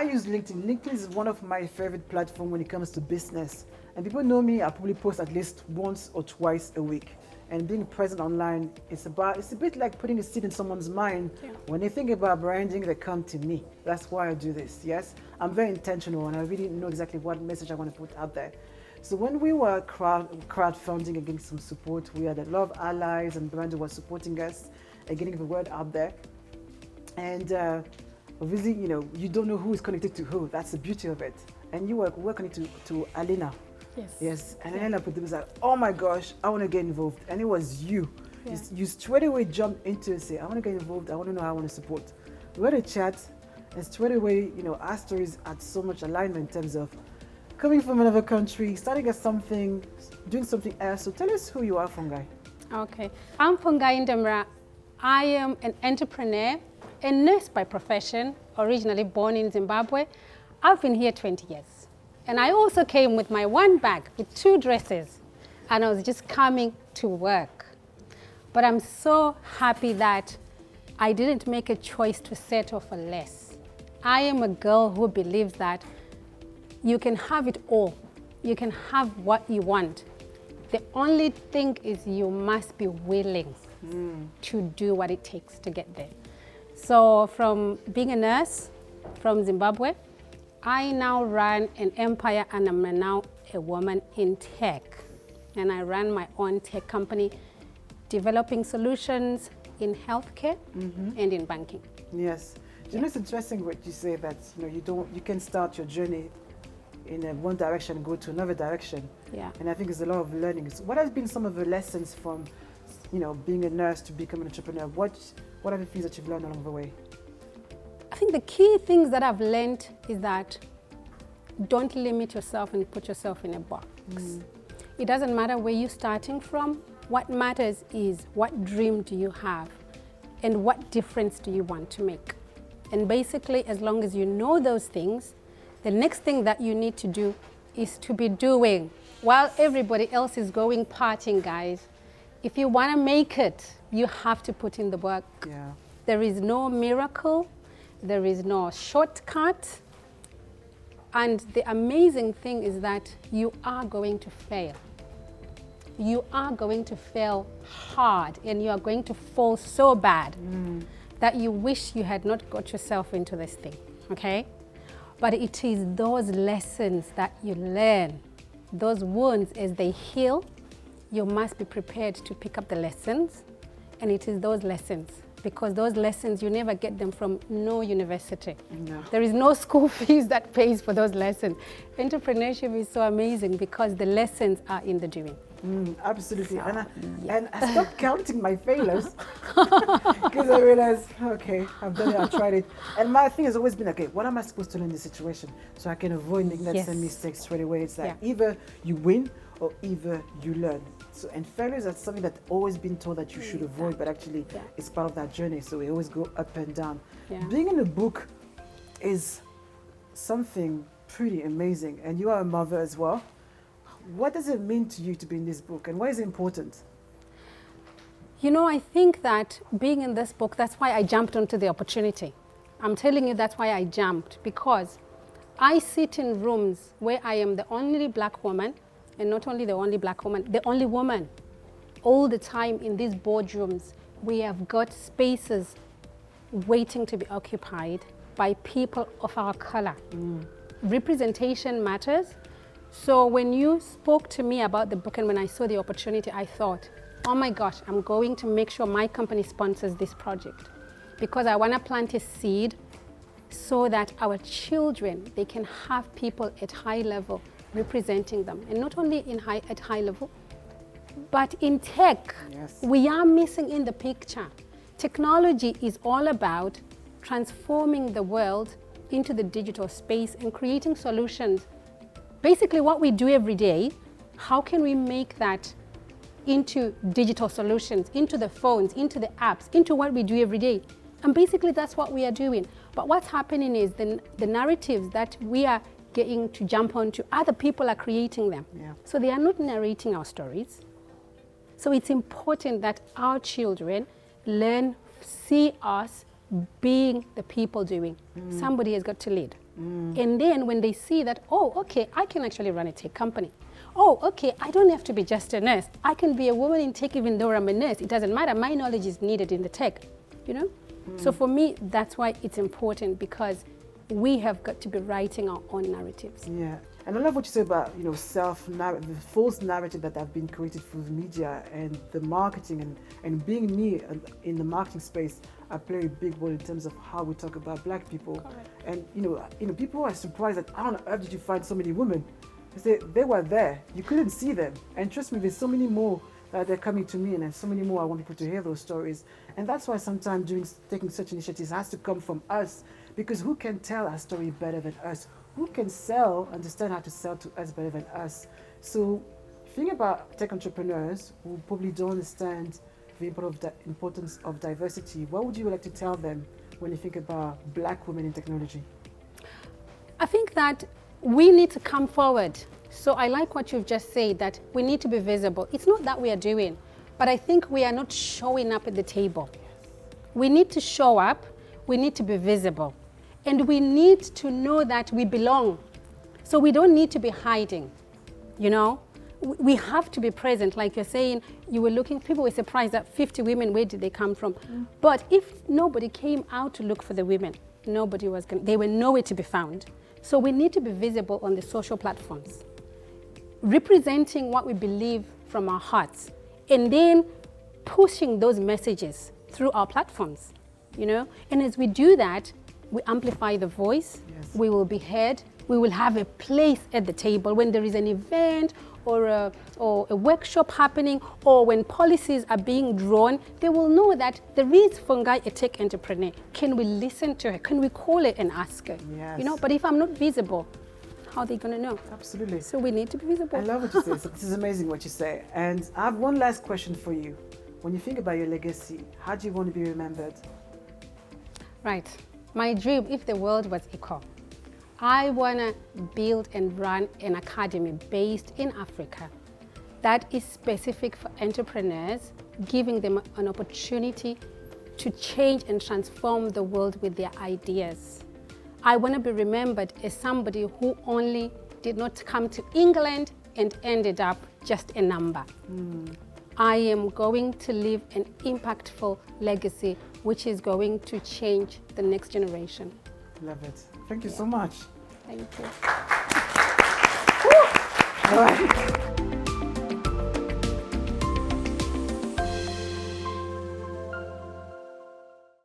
use LinkedIn. LinkedIn is one of my favorite platforms when it comes to business. And people know me, I probably post at least once or twice a week. And being present online, it's a bit like putting a seed in someone's mind. Yeah. When they think about branding, they come to me. That's why I do this, yes? I'm very intentional and I really know exactly what message I want to put out there. So when we were crowdfunding and getting some support, we had a lot of allies and brands who were supporting us and getting the word out there. And obviously, you know, you don't know who is connected to who. That's the beauty of it. And you were connected to Alina. Yes. And Alina put was like, oh my gosh, I want to get involved. And it was you. Yeah. You straight away jumped into it and say, I want to get involved. I want to know how I want to support. We had a chat and straight away, you know, our stories had so much alignment in terms of coming from another country, starting at something, doing something else. So tell us who you are, Fungai. Okay. I'm Fungai Ndemera. I am an entrepreneur, a nurse by profession, originally born in Zimbabwe. I've been here 20 years. And I also came with my one bag with 2 dresses. And I was just coming to work. But I'm so happy that I didn't make a choice to settle for less. I am a girl who believes that you can have it all. You can have what you want. The only thing is you must be willing to do what it takes to get there. So from being a nurse from Zimbabwe, I now run an empire and I'm now a woman in tech. And I run my own tech company, developing solutions in healthcare and in banking. Yes. You know, it's interesting what you say that, you know, you can start your journey in one direction and go to another direction. Yeah. And I think there's a lot of learning. So what has been some of the lessons from, you know, being a nurse to become an entrepreneur? What are the things that you've learned along the way? I think the key things that I've learned is that don't limit yourself and put yourself in a box. It doesn't matter where you're starting from. What matters is what dream do you have and what difference do you want to make. And basically, as long as you know those things, the next thing that you need to do is to be doing while everybody else is going partying, guys. If you want to make it, you have to put in the work. Yeah. There is no miracle. There is no shortcut. And the amazing thing is that you are going to fail. You are going to fail hard and you are going to fall so bad that you wish you had not got yourself into this thing, okay? But it is those lessons that you learn, those wounds as they heal, you must be prepared to pick up the lessons. And it is those lessons, because those lessons, you never get them from no university. No. There is no school fees that pays for those lessons. Entrepreneurship is so amazing because the lessons are in the doing. Absolutely. So, and I stopped counting my failures because I realized, okay, I've done it, I've tried it. And my thing has always been, okay, what am I supposed to learn in this situation so I can avoid making that same mistake straight away? It's like either you win or either you learn. So, and failures are something that's always been told that you should avoid, but actually it's part of that journey. So we always go up and down. Yeah. Being in a book is something pretty amazing. And you are a mother as well. What does it mean to you to be in this book and why is it important? You know, I think that being in this book, that's why I jumped onto the opportunity. I'm telling you, that's why I jumped, because I sit in rooms where I am the only black woman, and not only the only black woman, the only woman. All the time in these boardrooms, we have got spaces waiting to be occupied by people of our color. Representation matters. So when you spoke to me about the book and when I saw the opportunity, I thought, oh my gosh, I'm going to make sure my company sponsors this project because I want to plant a seed so that our children, they can have people at high level representing them. And not only at high level, but in tech, we are missing in the picture. Technology is all about transforming the world into the digital space and creating solutions. Basically what we do every day, how can we make that into digital solutions, into the phones, into the apps, into what we do every day? And basically that's what we are doing. But what's happening is the narratives that we are getting to jump onto, other people are creating them. So they are not narrating our stories. So it's important that our children learn, see us being the people doing. Somebody has got to lead. And then when they see that, oh, okay, I can actually run a tech company. Oh, okay, I don't have to be just a nurse. I can be a woman in tech even though I'm a nurse. It doesn't matter. My knowledge is needed in the tech, you know? So for me, that's why it's important, because we have got to be writing our own narratives. Yeah, and I love what you said about, you know, the false narrative that have been created through the media and the marketing, and being me in the marketing space, I play a big role in terms of how we talk about Black people. Correct. And you know, people are surprised that how on earth did you find so many women? They were there, you couldn't see them, and trust me, there's so many more that they're coming to me, and so many more I want people to hear those stories. And that's why sometimes taking such initiatives has to come from us, because who can tell our story better than us? Who can understand how to sell to us better than us? So think about tech entrepreneurs who probably don't understand the importance of diversity. What would you like to tell them when you think about Black women in technology? I think that we need to come forward. So I like what you've just said, that we need to be visible. It's not that we are doing, but I think we are not showing up at the table. We need to show up, we need to be visible, and we need to know that we belong. So we don't need to be hiding, you know? We have to be present. Like you're saying, you were looking, people were surprised that 50 women, where did they come from? But if nobody came out to look for the women, they were nowhere to be found. So we need to be visible on the social platforms, representing what we believe from our hearts, and then pushing those messages through our platforms, you know? And as we do that, we amplify the voice, we will be heard, we will have a place at the table when there is an event or a workshop happening, or when policies are being drawn. They will know that there is Fungai, a tech entrepreneur. Can we listen to her? Can we call her and ask her? Yes. You know, but if I'm not visible, how are they going to know? Absolutely. So we need to be visible. I love what you say. So this is amazing what you say. And I have one last question for you. When you think about your legacy, how do you want to be remembered? Right. My dream, if the world was equal, I want to build and run an academy based in Africa that is specific for entrepreneurs, giving them an opportunity to change and transform the world with their ideas. I want to be remembered as somebody who only did not come to England and ended up just a number. I am going to leave an impactful legacy, which is going to change the next generation. Love it. Thank you so much. Thank you. All right.